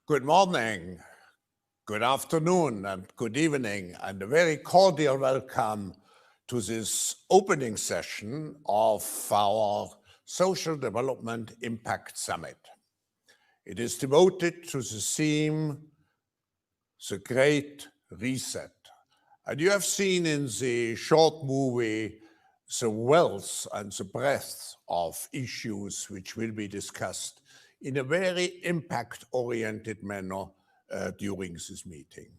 Good morning, good afternoon, and good evening, and a very cordial welcome to this opening session of our Social Development Impact Summit. It is devoted to the theme, the Great Reset. And you have seen in the short movie the wealth and the breadth of issues which will be discussed in a very impact-oriented manner during this meeting.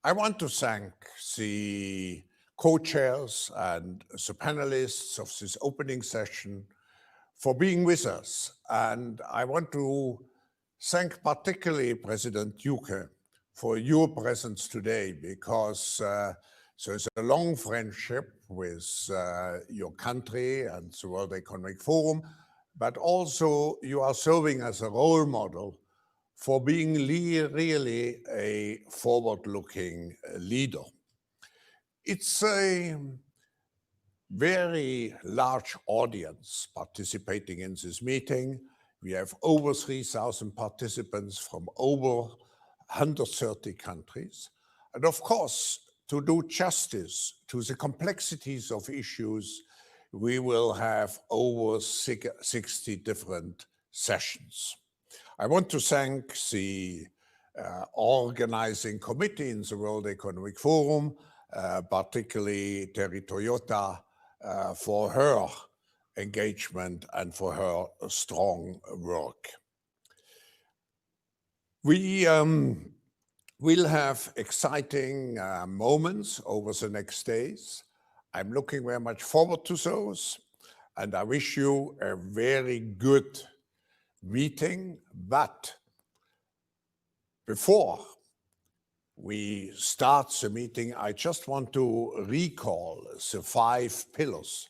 I want to thank the co-chairs and the panelists of this opening session for being with us. And I want to thank particularly President Duque for your presence today, because there's a long friendship with your country and the World Economic Forum, but also you are serving as a role model for being really a forward-looking leader. It's a very large audience participating in this meeting. We have over 3,000 participants from over 130 countries. And of course, to do justice to the complexities of issues, we will have over 60 different sessions. I want to thank the organizing committee in the World Economic Forum, particularly Terry Toyota, for her engagement and for her strong work. We will have exciting moments over the next days. I'm looking very much forward to those, and I wish you a very good meeting. But before we start the meeting, I just want to recall the 5 pillars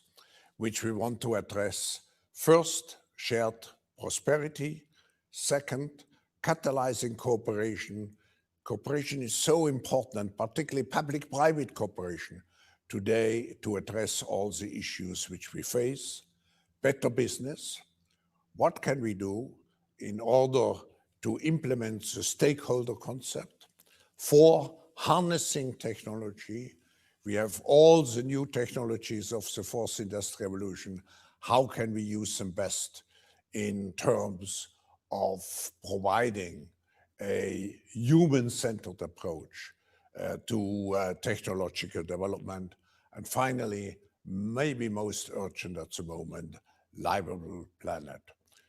which we want to address. First, shared prosperity. Second, catalyzing cooperation. Cooperation is so important, particularly public-private cooperation today, to address all the issues which we face. Better business. What can we do in order to implement the stakeholder concept? 4, harnessing technology. We have all the new technologies of the 4th Industrial Revolution. How can we use them best in terms of providing a human-centered approach to technological development? And finally, maybe most urgent at the moment, livable planet.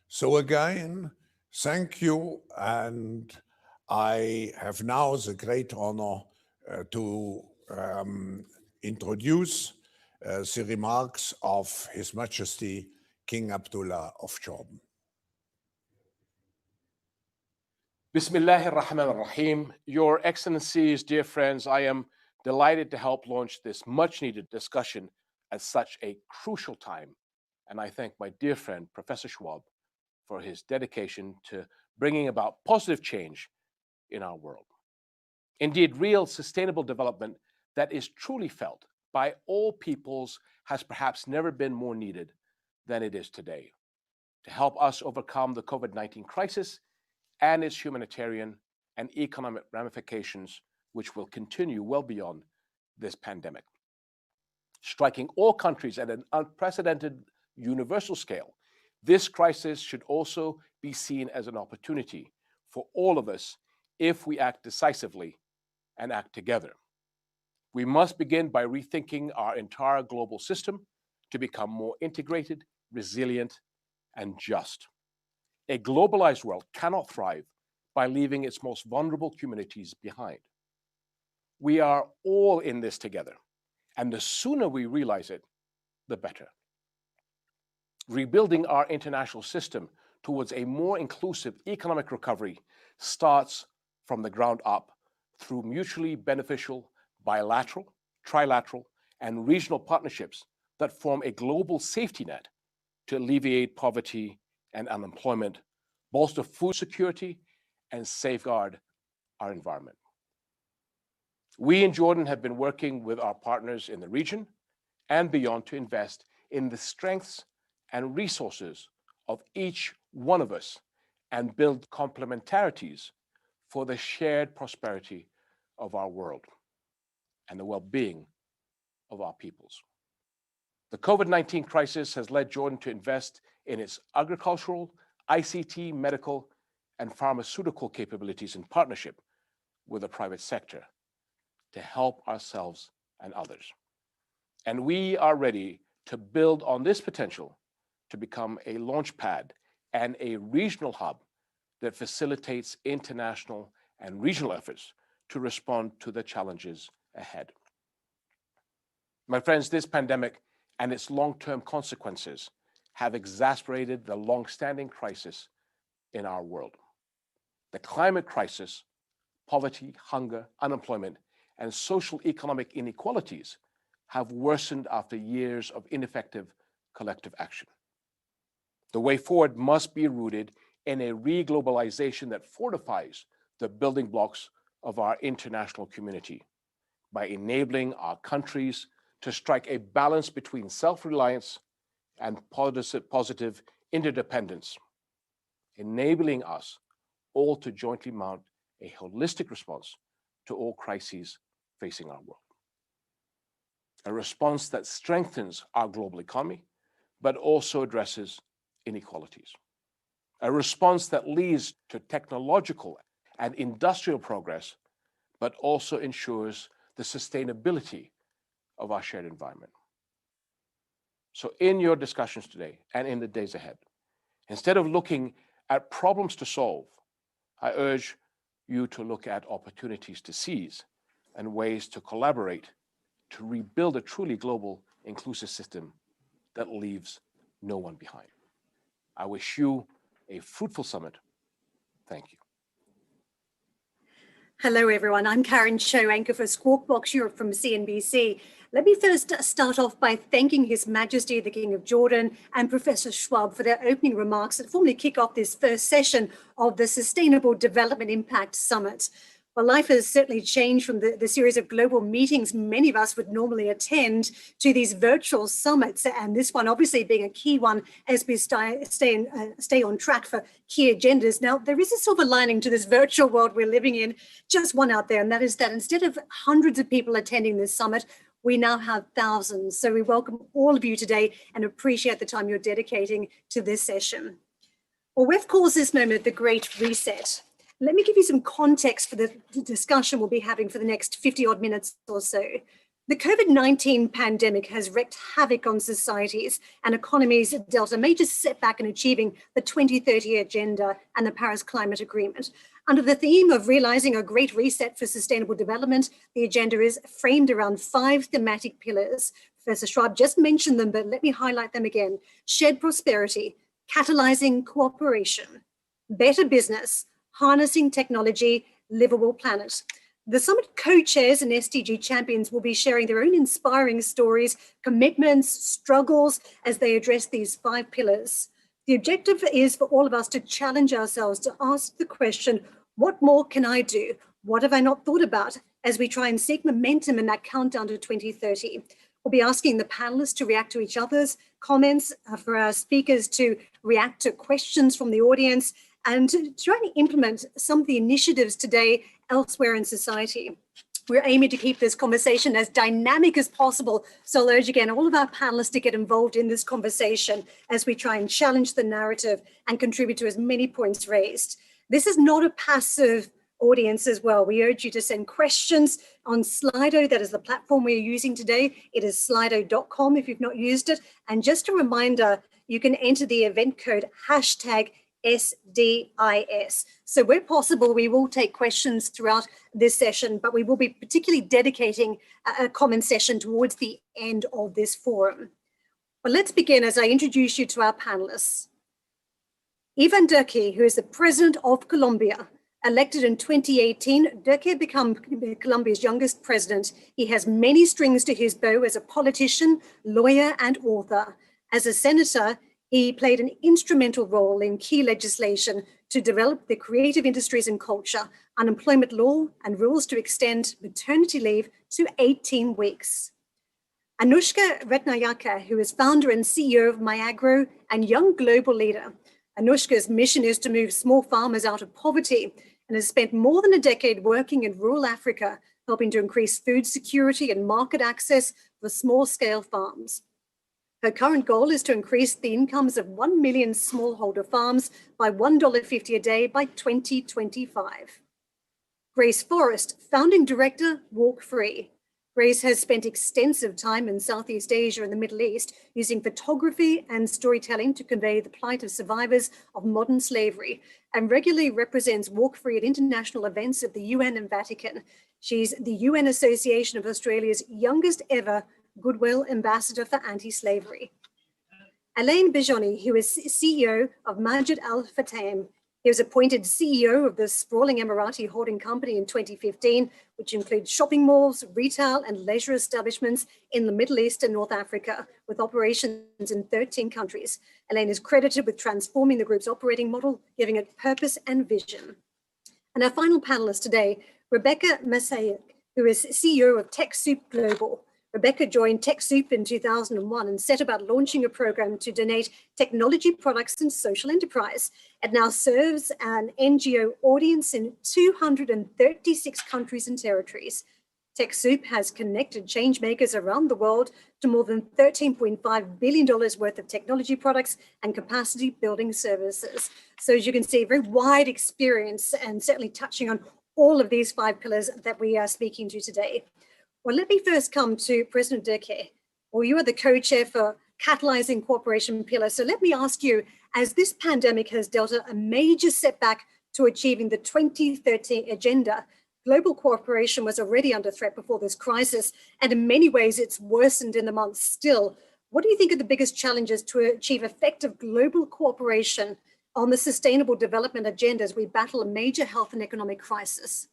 So again, thank you, and I have now the great honor to introduce the remarks of His Majesty King Abdullah of Jordan. Bismillahir Rahmanir Rahim. Your Excellencies, dear friends, I am delighted to help launch this much-needed discussion at such a crucial time. And I thank my dear friend, Professor Schwab, for his dedication to bringing about positive change in our world. Indeed, real sustainable development that is truly felt by all peoples has perhaps never been more needed than it is today to help us overcome the COVID-19 crisis and its humanitarian and economic ramifications, which will continue well beyond this pandemic. Striking all countries at an unprecedented universal scale, this crisis should also be seen as an opportunity for all of us if we act decisively and act together. We must begin by rethinking our entire global system to become more integrated, resilient, and just. A globalized world cannot thrive by leaving its most vulnerable communities behind. We are all in this together, and the sooner we realize it, the better. Rebuilding our international system towards a more inclusive economic recovery starts from the ground up through mutually beneficial bilateral, trilateral, and regional partnerships that form a global safety net to alleviate poverty and unemployment, bolster food security, and safeguard our environment. We in Jordan have been working with our partners in the region and beyond to invest in the strengths and resources of each one of us and build complementarities for the shared prosperity of our world and the well-being of our peoples. The COVID-19 crisis has led Jordan to invest in its agricultural, ICT, medical, and pharmaceutical capabilities in partnership with the private sector to help ourselves and others. And we are ready to build on this potential to become a launchpad and a regional hub that facilitates international and regional efforts to respond to the challenges ahead. My friends, this pandemic and its long-term consequences have exacerbated the long-standing crisis in our world. The climate crisis, poverty, hunger, unemployment, and social economic inequalities have worsened after years of ineffective collective action. The way forward must be rooted in a re-globalization that fortifies the building blocks of our international community by enabling our countries to strike a balance between self-reliance and positive interdependence, enabling us all to jointly mount a holistic response to all crises facing our world. A response that strengthens our global economy, but also addresses inequalities. A response that leads to technological and industrial progress, but also ensures the sustainability of our shared environment. So in your discussions today and in the days ahead, instead of looking at problems to solve, I urge you to look at opportunities to seize and ways to collaborate to rebuild a truly global, inclusive system that leaves no one behind. I wish you a fruitful summit. Thank you. Hello, everyone. I'm Karen Cho, anchor for Squawk Box Europe from CNBC. Let me first start off by thanking His Majesty, the King of Jordan, and Professor Schwab for their opening remarks that formally kick off this first session of the Sustainable Development Impact Summit. Well, life has certainly changed from the series of global meetings many of us would normally attend to these virtual summits, and this one obviously being a key one as we stay on track for key agendas. Now, there is a silver lining to this virtual world we're living in, just one out there, and that is that instead of hundreds of people attending this summit, we now have thousands. So we welcome all of you today and appreciate the time you're dedicating to this session. Well, we've called this moment the Great Reset. Let me give you some context for the discussion we'll be having for the next 50 odd minutes or so. The COVID-19 pandemic has wreaked havoc on societies and economies, dealt a major setback in achieving the 2030 Agenda and the Paris Climate Agreement. Under the theme of realizing a great reset for sustainable development, the agenda is framed around 5 thematic pillars. Professor Schwab just mentioned them, but let me highlight them again. Shared prosperity, catalyzing cooperation, better business, harnessing technology, livable planet. The summit co-chairs and SDG champions will be sharing their own inspiring stories, commitments, struggles as they address these 5 pillars. The objective is for all of us to challenge ourselves to ask the question, what more can I do? What have I not thought about as we try and seek momentum in that countdown to 2030? We'll be asking the panelists to react to each other's comments, for our speakers to react to questions from the audience, and to try and implement some of the initiatives today elsewhere in society. We're aiming to keep this conversation as dynamic as possible. So I'll urge again all of our panelists to get involved in this conversation as we try and challenge the narrative and contribute to as many points raised. This is not a passive audience as well. We urge you to send questions on Slido. That is the platform we're using today. It is slido.com if you've not used it. And just a reminder, you can enter the event code #SDIS. So where possible, we will take questions throughout this session, but we will be particularly dedicating a comment session towards the end of this forum. Well, let's begin as I introduce you to our panelists. Ivan Durkee, who is the president of Colombia. Elected in 2018, Durkee became Colombia's youngest president. He has many strings to his bow as a politician, lawyer, and author. As a senator, he played an instrumental role in key legislation to develop the creative industries and culture, unemployment law, and rules to extend maternity leave to 18 weeks. Anushka Ratnayaka, who is founder and CEO of MyAgro and young global leader. Anushka's mission is to move small farmers out of poverty, and has spent more than a decade working in rural Africa, helping to increase food security and market access for small-scale farms. Her current goal is to increase the incomes of 1 million smallholder farms by $1.50 a day by 2025. Grace Forrest, founding director, Walk Free. Grace has spent extensive time in Southeast Asia and the Middle East using photography and storytelling to convey the plight of survivors of modern slavery, and regularly represents Walk Free at international events of the UN and Vatican. She's the UN Association of Australia's youngest ever Goodwill Ambassador for Anti-Slavery. Alain Bijoni, who is CEO of Majid Al Futtaim. He was appointed CEO of the sprawling Emirati holding company in 2015, which includes shopping malls, retail and leisure establishments in the Middle East and North Africa, with operations in 13 countries. Alain is credited with transforming the group's operating model, giving it purpose and vision. And our final panelist today, Rebecca Masayek, who is CEO of TechSoup Global. Rebecca joined TechSoup in 2001 and set about launching a program to donate technology products and social enterprise. It now serves an NGO audience in 236 countries and territories. TechSoup has connected changemakers around the world to more than $13.5 billion worth of technology products and capacity building services. So as you can see, a very wide experience and certainly touching on all of these 5 pillars that we are speaking to today. Well, let me first come to President Durkee. Well, you are the co-chair for Catalyzing Cooperation Pillar. So let me ask you, as this pandemic has dealt a major setback to achieving the 2030 agenda, global cooperation was already under threat before this crisis, and in many ways it's worsened in the months still. What do you think are the biggest challenges to achieve effective global cooperation on the sustainable development agenda as we battle a major health and economic crisis?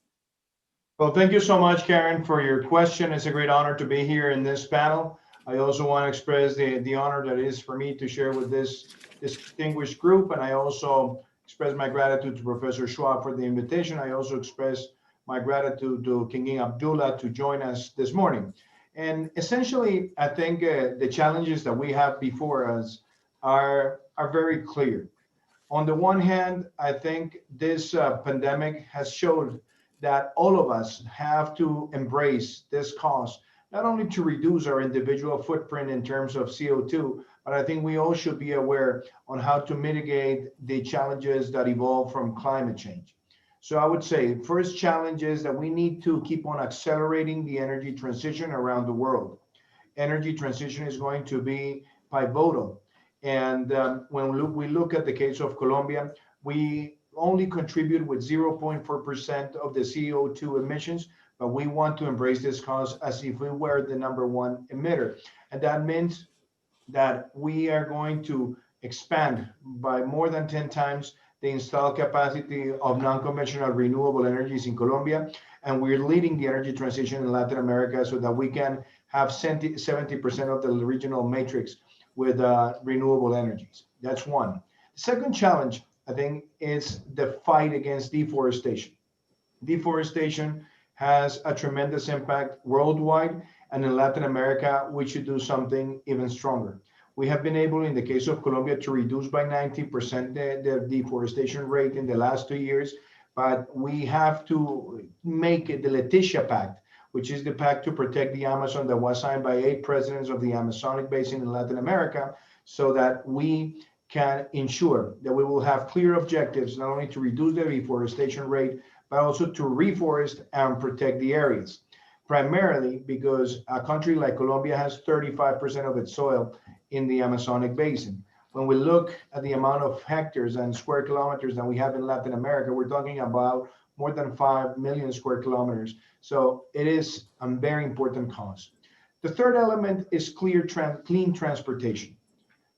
Well, thank you so much, Karen, for your question. It's a great honor to be here in this panel. I also want to express the honor that it is for me to share with this distinguished group. And I also express my gratitude to Professor Schwab for the invitation. I also express my gratitude to King Abdullah to join us this morning. And essentially, I think the challenges that we have before us are very clear. On the one hand, I think this pandemic has showed that all of us have to embrace this cause, not only to reduce our individual footprint in terms of CO2, but I think we all should be aware on how to mitigate the challenges that evolve from climate change. So I would say first challenge is that we need to keep on accelerating the energy transition around the world. Energy transition is going to be pivotal. And when we look at the case of Colombia, we only contribute with 0.4% of the CO2 emissions, but we want to embrace this cause as if we were the #1 emitter. And that means that we are going to expand by more than 10 times the installed capacity of non-conventional renewable energies in Colombia. And we're leading the energy transition in Latin America so that we can have 70% of the regional matrix with renewable energies. That's one. The second challenge, I think, is the fight against deforestation. Deforestation has a tremendous impact worldwide, and in Latin America, we should do something even stronger. We have been able, in the case of Colombia, to reduce by 90% the deforestation rate in the last 2 years, but we have to make it the Leticia Pact, which is the pact to protect the Amazon that was signed by 8 presidents of the Amazonic Basin in Latin America, so that we can ensure that we will have clear objectives, not only to reduce the deforestation rate, but also to reforest and protect the areas. Primarily because a country like Colombia has 35% of its soil in the Amazonic Basin. When we look at the amount of hectares and square kilometers that we have in Latin America, we're talking about more than 5 million square kilometers. So it is a very important cause. The third element is clean transportation.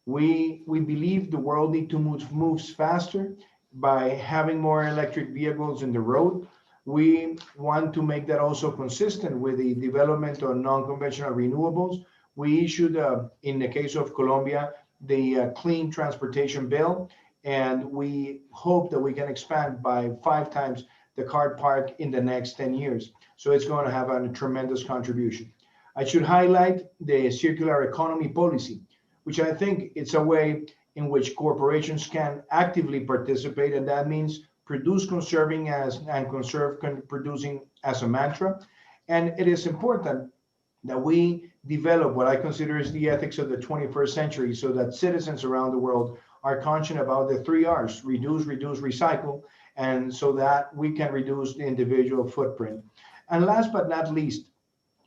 We believe the world needs to move faster by having more electric vehicles in the road. We want to make that also consistent with the development of non-conventional renewables. We issued, in the case of Colombia, the Clean Transportation Bill, and we hope that we can expand by 5 times the car park in the next 10 years. So it's going to have a tremendous contribution. I should highlight the circular economy policy, which I think it's a way in which corporations can actively participate, and that means produce conserving and conserve producing as a mantra. And it is important that we develop what I consider is the ethics of the 21st century so that citizens around the world are conscious about the 3 R's: reduce, recycle, and so that we can reduce the individual footprint. And last but not least,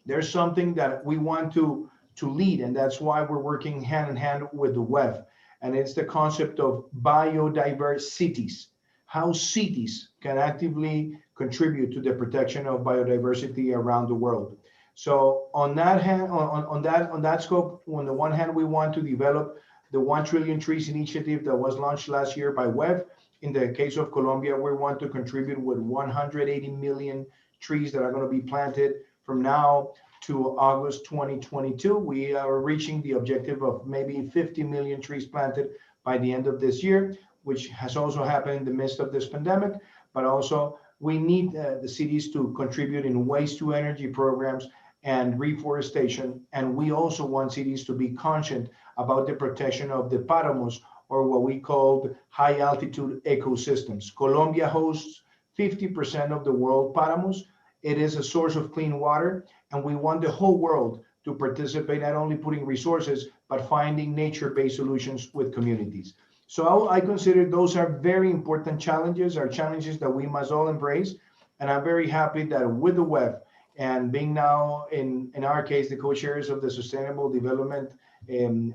there's something that we want to lead, and that's why we're working hand in hand with the WEF, and it's the concept of biodiverse cities, how cities can actively contribute to the protection of biodiversity around the world. So on that hand, on that scope, on the one hand, we want to develop the 1 trillion trees initiative that was launched last year by WEF. In the case of Colombia, we want to contribute with 180 million trees that are going to be planted from now to August 2022. We are reaching the objective of maybe 50 million trees planted by the end of this year, which has also happened in the midst of this pandemic. But also, we need the cities to contribute in waste to energy programs and reforestation. And we also want cities to be conscious about the protection of the páramos, or what we call high altitude ecosystems. Colombia hosts 50% of the world páramos. It is a source of clean water, and we want the whole world to participate, not only putting resources, but finding nature-based solutions with communities. So I consider those are very important challenges, are challenges that we must all embrace. And I'm very happy that with the WEF, and being now, in our case, the co-chairs of the Sustainable Development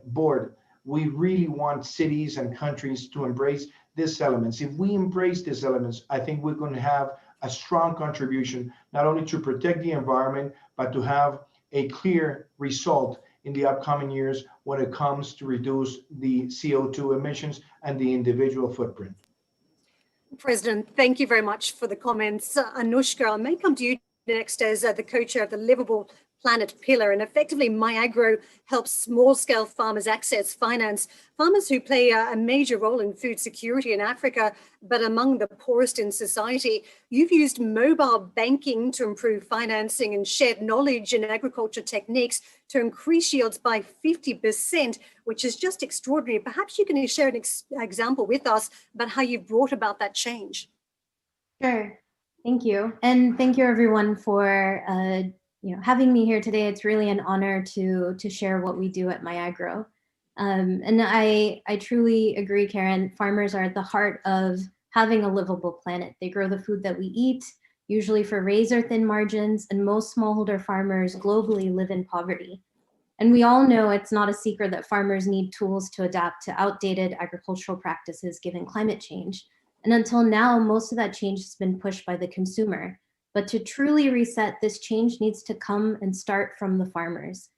Board, we really want cities and countries to embrace these elements. If we embrace these elements, I think we're going to have a strong contribution, not only to protect the environment, but to have a clear result in the upcoming years when it comes to reduce the CO2 emissions and the individual footprint. President, thank you very much for the comments. Anushka, I may come to you next as the co-chair of the Livable Planet Pillar, and effectively MyAgro helps small-scale farmers access finance, farmers who play a major role in food security in Africa, but among the poorest in society. You've used mobile banking to improve financing and shared knowledge in agriculture techniques to increase yields by 50%, which is just extraordinary. Perhaps you can share an example with us about how you've brought about that change. Sure. Thank you. And thank you everyone for having me here today. It's really an honor to share what we do at MyAgro. And I truly agree, Karen. Farmers are at the heart of having a livable planet. They grow the food that we eat, usually for razor thin margins, and most smallholder farmers globally live in poverty. And we all know it's not a secret that farmers need tools to adapt to outdated agricultural practices given climate change. And until now, most of that change has been pushed by the consumer. But to truly reset, this change needs to come and start from the farmers.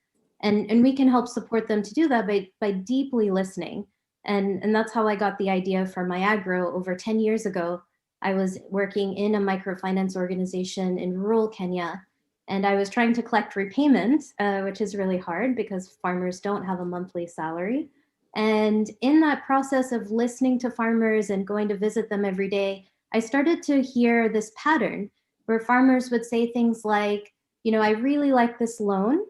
And we can help support them to do that by deeply listening. And that's how I got the idea for MyAgro over 10 years ago. I was working in a microfinance organization in rural Kenya, and I was trying to collect repayment, which is really hard because farmers don't have a monthly salary. And in that process of listening to farmers and going to visit them every day, I started to hear this pattern where farmers would say things like, I really like this loan,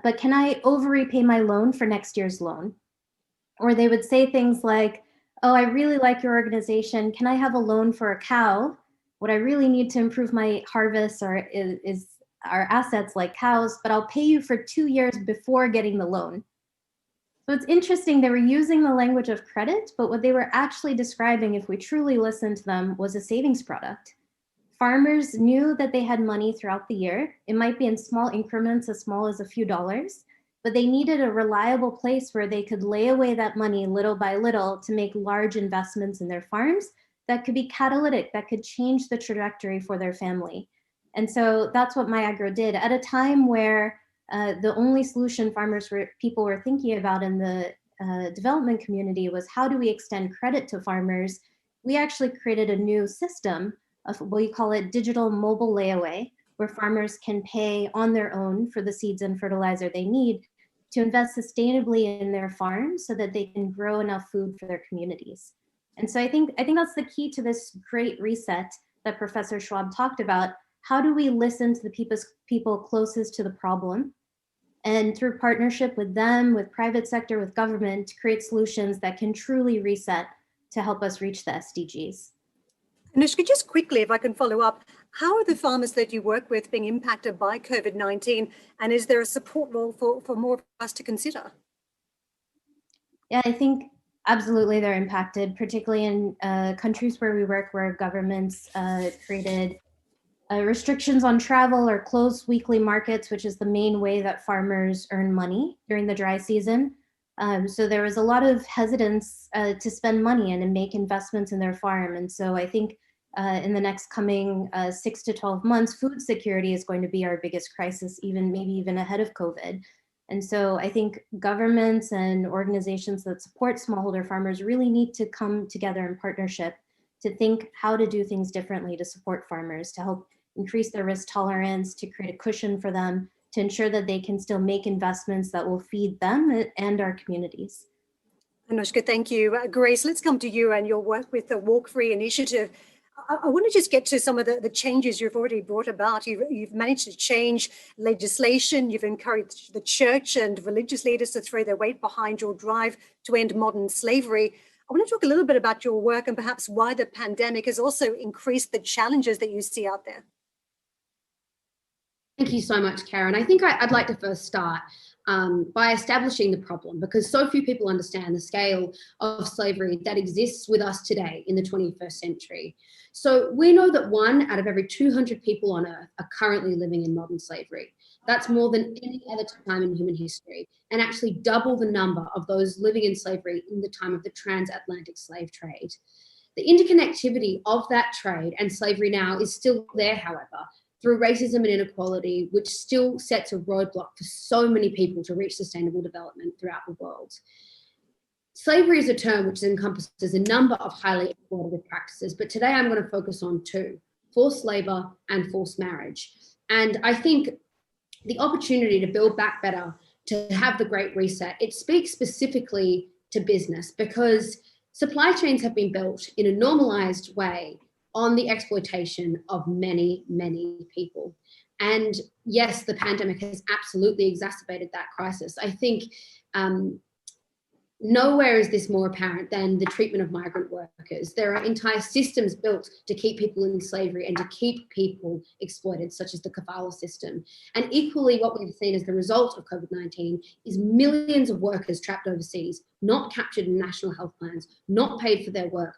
but can I over-repay my loan for next year's loan? Or they would say things like, oh, I really like your organization. Can I have a loan for a cow? What I really need to improve my harvest is our assets like cows, but I'll pay you for 2 years before getting the loan. So it's interesting, they were using the language of credit, but what they were actually describing, if we truly listened to them, was a savings product. Farmers knew that they had money throughout the year. It might be in small increments, as small as a few dollars, but they needed a reliable place where they could lay away that money little by little to make large investments in their farms that could be catalytic, that could change the trajectory for their family. And so that's what MyAgro did at a time where the only solution people were thinking about in the development community was how do we extend credit to farmers. We actually created a new system of what we call it digital mobile layaway, where farmers can pay on their own for the seeds and fertilizer they need to invest sustainably in their farms so that they can grow enough food for their communities. And so I think that's the key to this great reset that Professor Schwab talked about. How do we listen to the people closest to the problem? And through partnership with them, with private sector, with government, to create solutions that can truly reset to help us reach the SDGs. Anushka, just quickly, if I can follow up, how are the farmers that you work with being impacted by COVID-19? And is there a support role for more of us to consider? Yeah, I think absolutely they're impacted, particularly in countries where we work, where governments created restrictions on travel or closed weekly markets, which is the main way that farmers earn money during the dry season. So there was a lot of hesitance to spend money and to make investments in their farm. And so I think in the next coming 6 to 12 months, food security is going to be our biggest crisis, maybe even ahead of COVID. And so I think governments and organizations that support smallholder farmers really need to come together in partnership to think how to do things differently to support farmers, to help increase their risk tolerance, to create a cushion for them, to ensure that they can still make investments that will feed them and our communities. Anushka, thank you. Grace, let's come to you and your work with the Walk Free initiative. I want to just get to some of the changes you've already brought about. You've managed to change legislation. You've encouraged the church and religious leaders to throw their weight behind your drive to end modern slavery. I want to talk a little bit about your work and perhaps why the pandemic has also increased the challenges that you see out there. Thank you so much, Karen. I think I'd like to first start by establishing the problem, because so few people understand the scale of slavery that exists with us today in the 21st century. So we know that 1 out of every 200 people on Earth are currently living in modern slavery. That's more than any other time in human history, and actually double the number of those living in slavery in the time of the transatlantic slave trade. The interconnectivity of that trade and slavery now is still there, however, through racism and inequality, which still sets a roadblock for so many people to reach sustainable development throughout the world. Slavery is a term which encompasses a number of highly exploitative practices, but today I'm going to focus on 2, forced labor and forced marriage. And I think the opportunity to build back better, to have the Great Reset, it speaks specifically to business, because supply chains have been built in a normalized way on the exploitation of many, many people. And yes, the pandemic has absolutely exacerbated that crisis. I think nowhere is this more apparent than the treatment of migrant workers. There are entire systems built to keep people in slavery and to keep people exploited, such as the kafala system. And equally, what we've seen as the result of COVID-19 is millions of workers trapped overseas, not captured in national health plans, not paid for their work,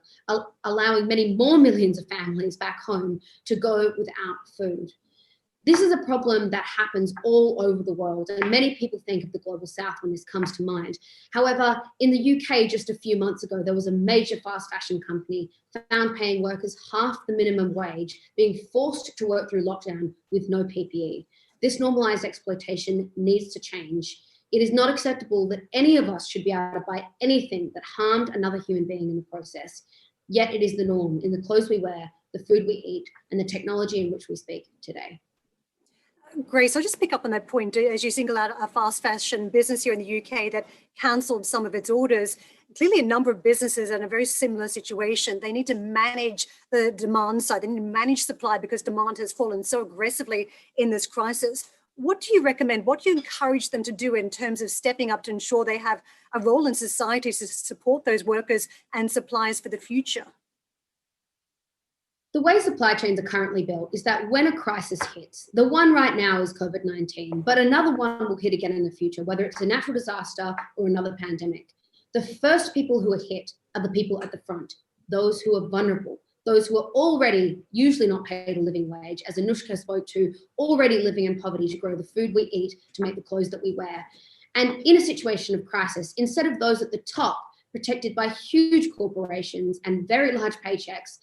allowing many more millions of families back home to go without food. This is a problem that happens all over the world, and many people think of the global south when this comes to mind. However, in the UK just a few months ago, there was a major fast fashion company found paying workers half the minimum wage, being forced to work through lockdown with no PPE. This normalized exploitation needs to change. It is not acceptable that any of us should be able to buy anything that harmed another human being in the process. Yet it is the norm in the clothes we wear, the food we eat, and the technology in which we speak today. Grace, I'll just pick up on that point as you single out a fast fashion business here in the UK that cancelled some of its orders. Clearly, a number of businesses are in a very similar situation. They need to manage the demand side, they need to manage supply because demand has fallen so aggressively in this crisis. What do you recommend? What do you encourage them to do in terms of stepping up to ensure they have a role in society to support those workers and suppliers for the future? The way supply chains are currently built is that when a crisis hits, the one right now is COVID-19, but another one will hit again in the future, whether it's a natural disaster or another pandemic. The first people who are hit are the people at the front, those who are vulnerable, those who are already usually not paid a living wage, as Anushka spoke to, already living in poverty to grow the food we eat, to make the clothes that we wear. And in a situation of crisis, instead of those at the top protected by huge corporations and very large paychecks,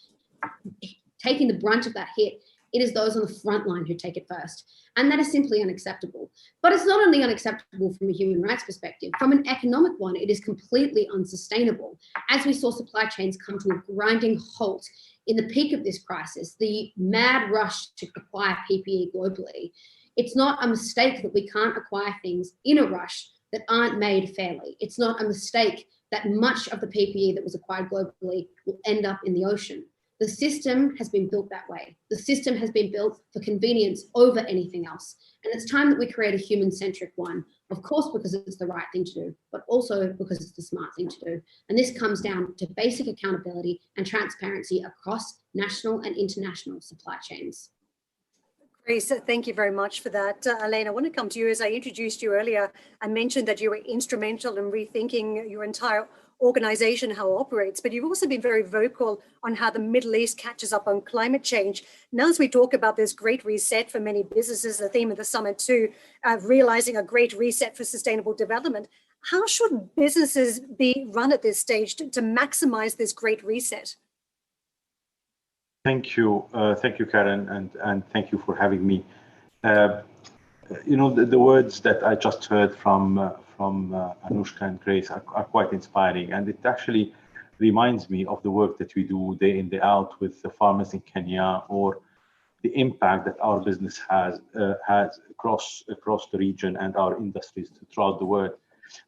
taking the brunt of that hit, it is those on the front line who take it first. And that is simply unacceptable. But it's not only unacceptable from a human rights perspective, from an economic one, it is completely unsustainable. As we saw supply chains come to a grinding halt in the peak of this crisis, the mad rush to acquire PPE globally, it's not a mistake that we can't acquire things in a rush that aren't made fairly. It's not a mistake that much of the PPE that was acquired globally will end up in the ocean. The system has been built that way. The system has been built for convenience over anything else. And it's time that we create a human-centric one, of course, because it's the right thing to do, but also because it's the smart thing to do. And this comes down to basic accountability and transparency across national and international supply chains. Grace, thank you very much for that. Elaine, I want to come to you. As I introduced you earlier, I mentioned that you were instrumental in rethinking your entire organization, how it operates, but you've also been very vocal on how the Middle East catches up on climate change. Now, as we talk about this great reset for many businesses, the theme of the summit too, realizing a great reset for sustainable development, how should businesses be run at this stage to maximize this great reset? Thank you, Karen, and thank you for having me. You know, the words that I just heard from Anushka and Grace are quite inspiring, and it actually reminds me of the work that we do day in, day out with the farmers in Kenya, or the impact that our business has across the region and our industries throughout the world.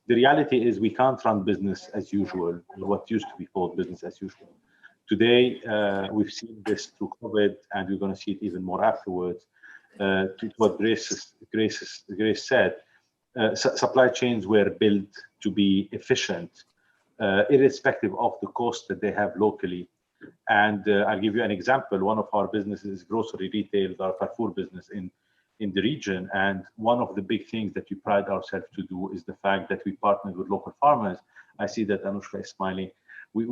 The reality is we can't run business as usual, what used to be called business as usual. Today, we've seen this through COVID, and we're going to see it even more afterwards. To what Grace said, supply chains were built to be efficient, irrespective of the cost that they have locally. And I'll give you an example. One of our businesses is grocery retail, our Carrefour business in the region. And one of the big things that we pride ourselves to do is the fact that we partner with local farmers. I see that Anushka is smiling. We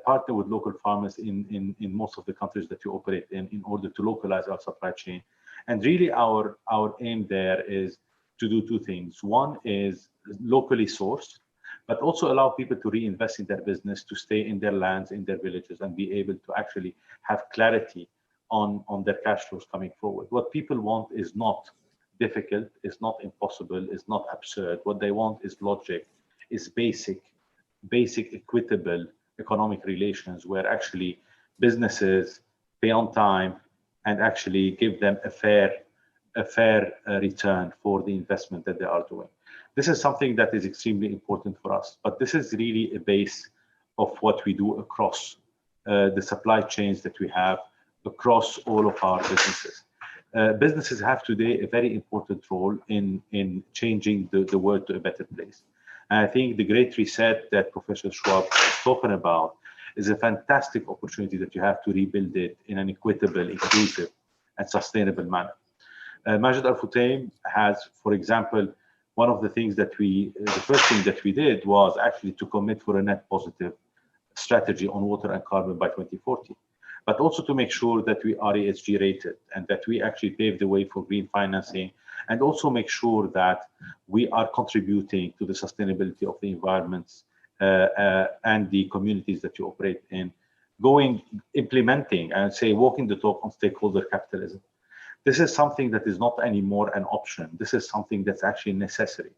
partner with local farmers in most of the countries that we operate in order to localize our supply chain. And really our aim there is to do two things. One is locally sourced, but also allow people to reinvest in their business, to stay in their lands, in their villages, and be able to actually have clarity on their cash flows coming forward. What people want is not difficult, is not impossible, is not absurd. What they want is logic, is basic equitable economic relations where actually businesses pay on time and actually give them a fair return for the investment that they are doing. This is something that is extremely important for us, but this is really a base of what we do across the supply chains that we have across all of our businesses. Businesses have today a very important role in changing the world to a better place. And I think the great reset that Professor Schwab has spoken about is a fantastic opportunity that you have to rebuild it in an equitable, inclusive, and sustainable manner. Majid Al Futtaim has, for example, one of the things that the first thing that we did was actually to commit for a net positive strategy on water and carbon by 2040, but also to make sure that we are ESG rated and that we actually pave the way for green financing, and also make sure that we are contributing to the sustainability of the environments and the communities that you operate in, implementing and walking the talk on stakeholder capitalism. This is something that is not anymore an option. This is something that's actually necessary.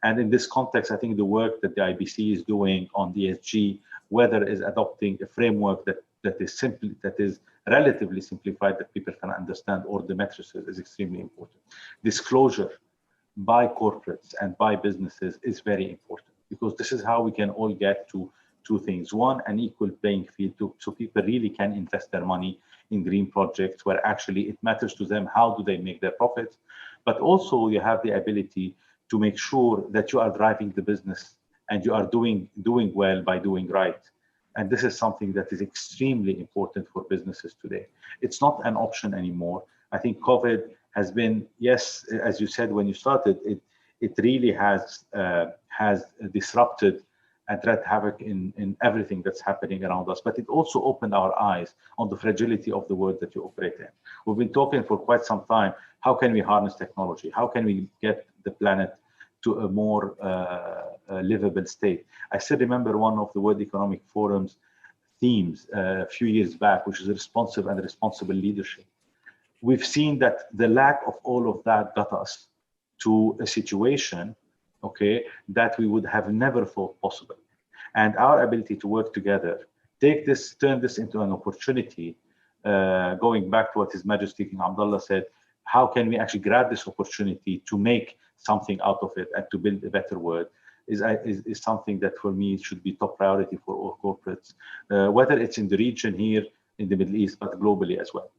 And in this context, I think the work that the IBC is doing on ESG, whether is adopting a framework that is relatively simplified that people can understand, or the matrices, is extremely important. Disclosure by corporates and by businesses is very important, because this is how we can all get to two things. One, an equal playing field so people really can invest their money in green projects where actually it matters to them how do they make their profits, but also you have the ability to make sure that you are driving the business and you are doing well by doing right. And this is something that is extremely important for businesses today. It's not an option anymore. I think COVID has been, yes, as you said when you started, it really has disrupted and wreaked havoc in everything that's happening around us. But it also opened our eyes on the fragility of the world that you operate in. We've been talking for quite some time, how can we harness technology? How can we get the planet to a more livable state? I still remember one of the World Economic Forum's themes a few years back, which is responsive and responsible leadership. We've seen that the lack of all of that got us to a situation, okay, that we would have never thought possible. And our ability to work together, turn this into an opportunity, going back to what His Majesty King Abdullah said, how can we actually grab this opportunity to make something out of it and to build a better world? is something that for me should be top priority for all corporates, whether it's in the region here in the Middle East, but globally as well.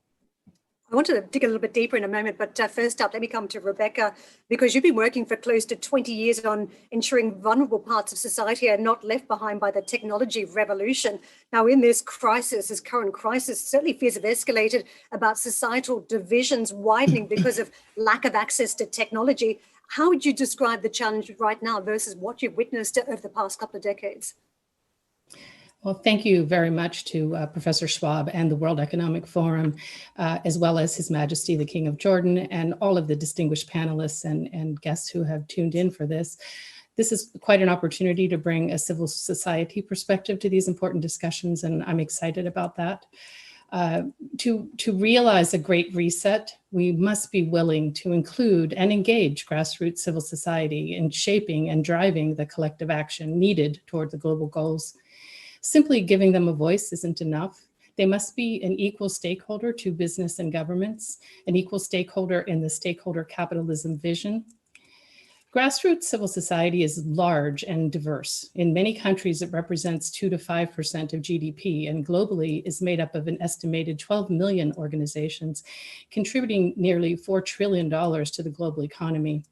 I want to dig a little bit deeper in a moment, but first up, let me come to Rebecca, because you've been working for close to 20 years on ensuring vulnerable parts of society are not left behind by the technology revolution. Now, in this crisis, this current crisis, certainly fears have escalated about societal divisions widening because of lack of access to technology. How would you describe the challenge right now versus what you've witnessed over the past couple of decades? Well, thank you very much to Professor Schwab and the World Economic Forum, as well as His Majesty the King of Jordan and all of the distinguished panelists and guests who have tuned in for this. This is quite an opportunity to bring a civil society perspective to these important discussions, and I'm excited about that. To realize a great reset, we must be willing to include and engage grassroots civil society in shaping and driving the collective action needed toward the global goals. Simply giving them a voice isn't enough. They must be an equal stakeholder to business and governments, an equal stakeholder in the stakeholder capitalism vision. Grassroots civil society is large and diverse. In many countries, it represents 2 to 5% of GDP, and globally is made up of an estimated 12 million organizations, contributing nearly $4 trillion to the global economy.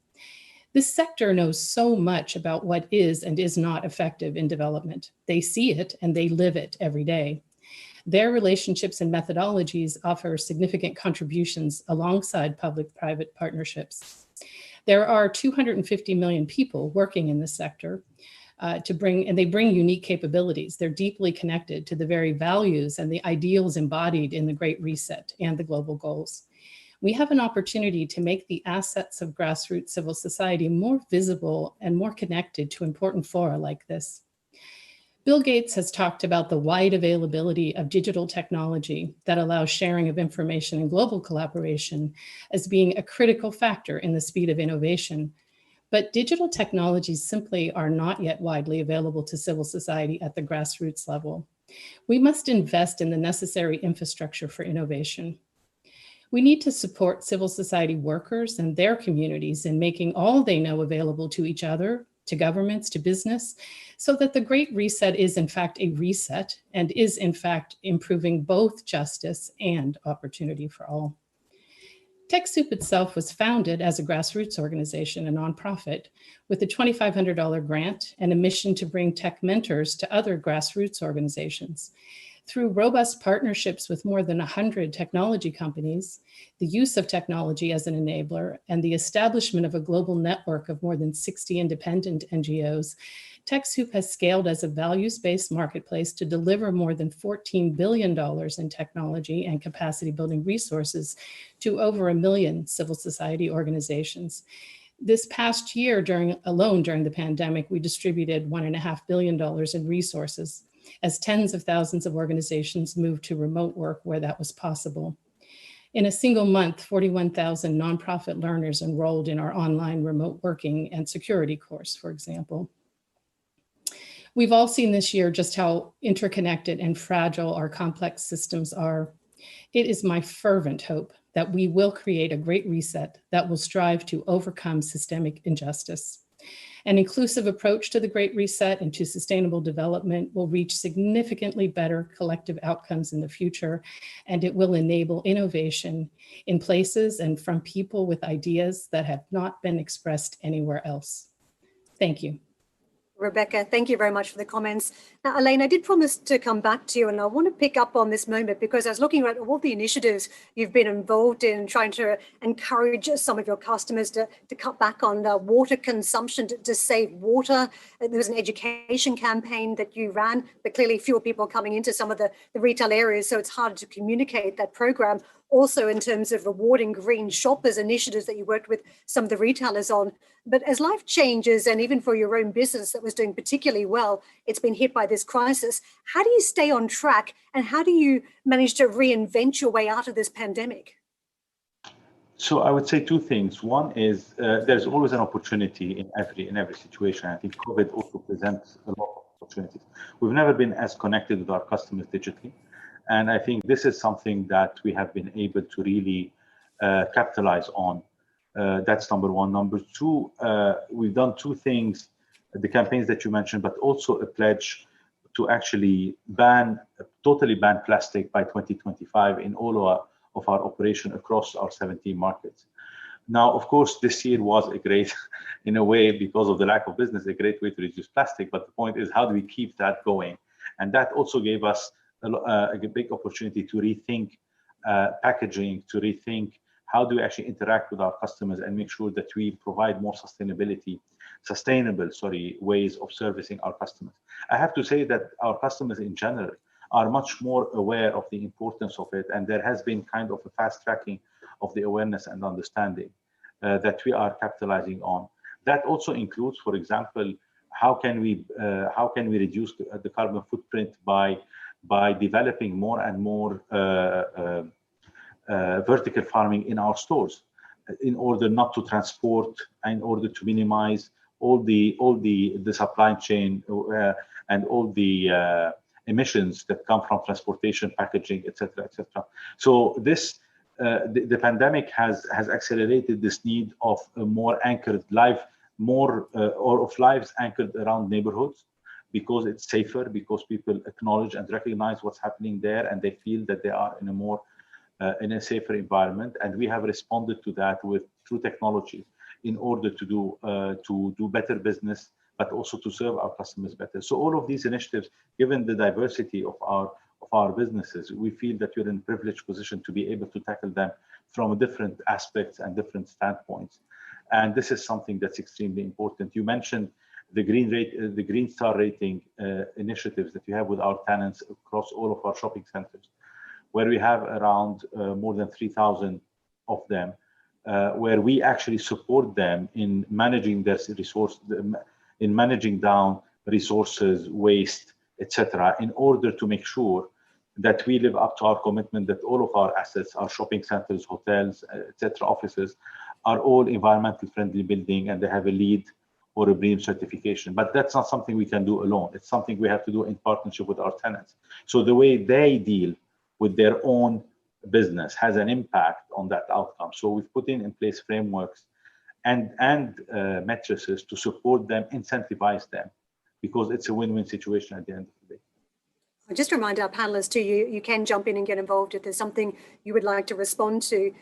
This sector knows so much about what is and is not effective in development. They see it and they live it every day. Their relationships and methodologies offer significant contributions alongside public-private partnerships. There are 250 million people working in this sector and they bring unique capabilities. They're deeply connected to the very values and the ideals embodied in the Great Reset and the global goals. We have an opportunity to make the assets of grassroots civil society more visible and more connected to important fora like this. Bill Gates has talked about the wide availability of digital technology that allows sharing of information and global collaboration as being a critical factor in the speed of innovation. But digital technologies simply are not yet widely available to civil society at the grassroots level. We must invest in the necessary infrastructure for innovation. We need to support civil society workers and their communities in making all they know available to each other, to governments, to business, so that the Great Reset is in fact a reset and is in fact improving both justice and opportunity for all. TechSoup itself was founded as a grassroots organization, a nonprofit, with a $2,500 grant and a mission to bring tech mentors to other grassroots organizations. Through robust partnerships with more than 100 technology companies, the use of technology as an enabler, and the establishment of a global network of more than 60 independent NGOs, TechSoup has scaled as a values-based marketplace to deliver more than $14 billion in technology and capacity building resources to over 1 million civil society organizations. This past year, alone during the pandemic, we distributed $1.5 billion in resources as tens of thousands of organizations moved to remote work where that was possible. In a single month, 41,000 nonprofit learners enrolled in our online remote working and security course, for example. We've all seen this year just how interconnected and fragile our complex systems are. It is my fervent hope that we will create a great reset that will strive to overcome systemic injustice. An inclusive approach to the Great Reset and to sustainable development will reach significantly better collective outcomes in the future, and it will enable innovation in places and from people with ideas that have not been expressed anywhere else. Thank you. Rebecca, thank you very much for the comments. Now, Elaine, I did promise to come back to you, and I want to pick up on this moment because I was looking at all the initiatives you've been involved in trying to encourage some of your customers to cut back on water consumption, to save water. There was an education campaign that you ran, but clearly fewer people are coming into some of the retail areas, so it's harder to communicate that program. Also in terms of rewarding green shoppers, initiatives that you worked with some of the retailers on. But as life changes, and even for your own business that was doing particularly well, it's been hit by this crisis. How do you stay on track, and how do you manage to reinvent your way out of this pandemic? So I would say two things. One is there's always an opportunity in every situation. I think COVID also presents a lot of opportunities. We've never been as connected with our customers digitally. And I think this is something that we have been able to really capitalize on. That's number one. Number two, we've done two things the campaigns that you mentioned, but also a pledge to actually totally ban plastic by 2025 in all of our operation across our 17 markets. Now, of course, this year was a great, in a way, because of the lack of business, a great way to reduce plastic. But the point is, how do we keep that going? And that also gave us a big opportunity to rethink packaging, to rethink how do we actually interact with our customers and make sure that we provide more sustainable ways of servicing our customers. I have to say that our customers in general are much more aware of the importance of it, and there has been kind of a fast tracking of the awareness and understanding that we are capitalizing on. That also includes, for example, how can we reduce the carbon footprint by developing more and more vertical farming in our stores, in order not to transport, in order to minimize all the supply chain and all the emissions that come from transportation, packaging, etc., etc. So this the pandemic has accelerated this need of a more anchored life, or of lives anchored around neighborhoods, because it's safer, because people acknowledge and recognize what's happening there, and they feel that they are in a more in a safer environment. And we have responded to that through technology in order to do better business, but also to serve our customers better. So all of these initiatives, given the diversity of our businesses, we feel that we're in a privileged position to be able to tackle them from different aspects and different standpoints. And this is something that's extremely important. You mentioned the Green Star rating initiatives that we have with our tenants across all of our shopping centers, where we have around more than 3,000 of them, where we actually support them in managing their in managing down resources, waste, etc., in order to make sure that we live up to our commitment that all of our assets, our shopping centers, hotels, etc., offices, are all environmental friendly building, and they have a LEED or a BREEAM certification. But that's not something we can do alone. It's something we have to do in partnership with our tenants. So the way they deal with their own business has an impact on that outcome. So we've put in place frameworks and matrices to support them, incentivize them, because it's a win-win situation at the end of the day. I'll just remind our panelists too, you can jump in and get involved if there's something you would like to respond to.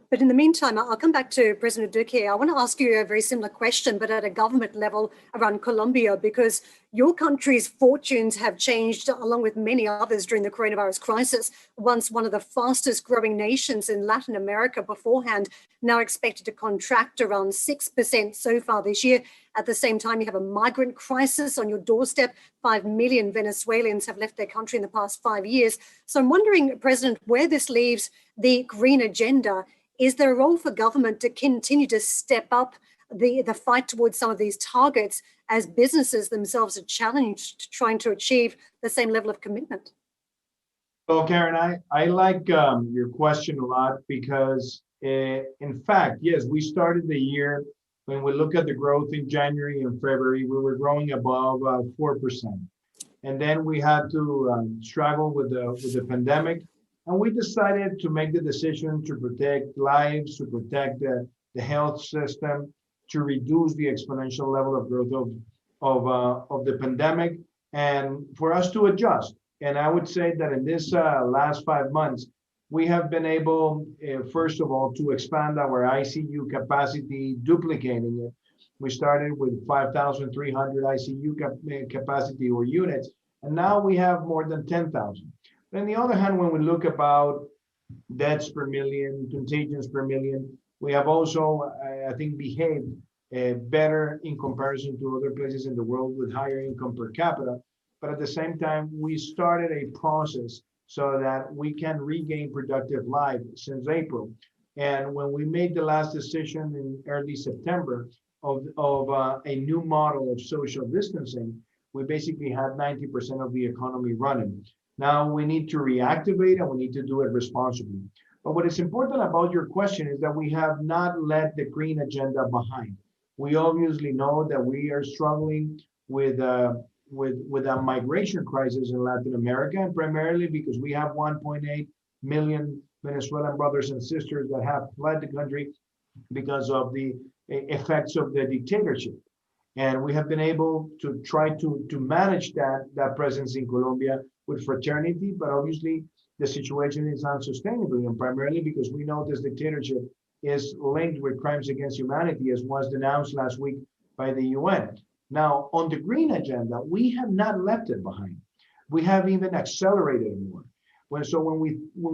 But in the meantime, I'll come back to President Duque. I want to ask you a very similar question, but at a government level around Colombia, because your country's fortunes have changed along with many others during the coronavirus crisis. Once one of the fastest growing nations in Latin America beforehand, now expected to contract around 6% so far this year. At the same time, you have a migrant crisis on your doorstep. 5 million Venezuelans have left their country in the past 5 years. So I'm wondering, President, where this leaves the green agenda. Is there a role for government to continue to step up the fight towards some of these targets as businesses themselves are challenged trying to achieve the same level of commitment? Well, Karen, I like your question a lot because, in fact, yes, we started the year, when we look at the growth in January and February, we were growing above 4%. And then we had to struggle with the pandemic. And we decided to make the decision to protect lives, to protect the health system, to reduce the exponential level of growth of the pandemic, and for us to adjust. And I would say that in this last 5 months, we have been able, first of all, to expand our ICU capacity, duplicating it. We started with 5,300 ICU capacity or units, and now we have more than 10,000. On the other hand, when we look about deaths per million, contagions per million, we have also, I think, behaved better in comparison to other places in the world with higher income per capita. But at the same time, we started a process so that we can regain productive life since April. And when we made the last decision in early September of a new model of social distancing, we basically had 90% of the economy running. Now we need to reactivate, and we need to do it responsibly. But what is important about your question is that we have not let the green agenda behind. We obviously know that we are struggling with a migration crisis in Latin America, and primarily because we have 1.8 million Venezuelan brothers and sisters that have fled the country because of the effects of the dictatorship. And we have been able to try to manage that presence in Colombia with fraternity, but obviously the situation is unsustainable, and primarily because we know this dictatorship is linked with crimes against humanity, as was denounced last week by the UN. Now, on the green agenda, we have not left it behind. We have even accelerated more. When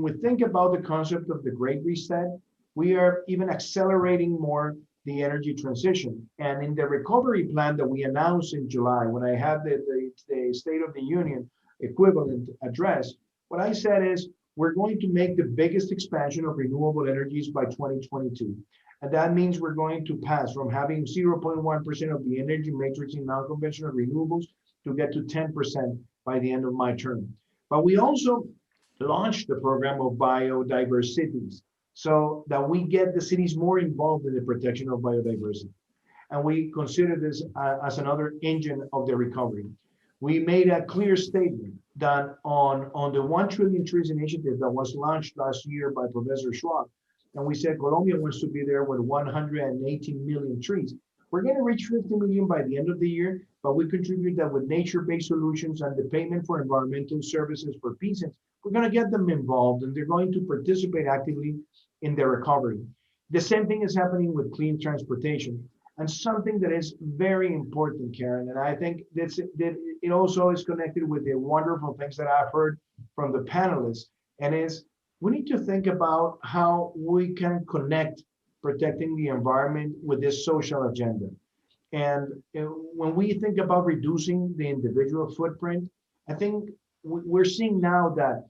we think about the concept of the Great Reset, we are even accelerating more the energy transition. And in the recovery plan that we announced in July, when I had the State of the Union equivalent address, what I said is we're going to make the biggest expansion of renewable energies by 2022. And that means we're going to pass from having 0.1% of the energy matrix in non-conventional renewables to get to 10% by the end of my term. But we also launched the program of biodiverse cities so that we get the cities more involved in the protection of biodiversity. And we consider this as another engine of the recovery. We made a clear statement that on the 1 trillion trees initiative that was launched last year by Professor Schwab, and we said Colombia wants to be there with 118 million trees. We're going to reach 50 million by the end of the year, but we contribute that with nature-based solutions and the payment for environmental services for peasants. We're going to get them involved, and they're going to participate actively in their recovery. The same thing is happening with clean transportation. And something that is very important, Karen, and I think that it also is connected with the wonderful things that I've heard from the panelists, and is we need to think about how we can connect protecting the environment with this social agenda. And when we think about reducing the individual footprint, I think we're seeing now that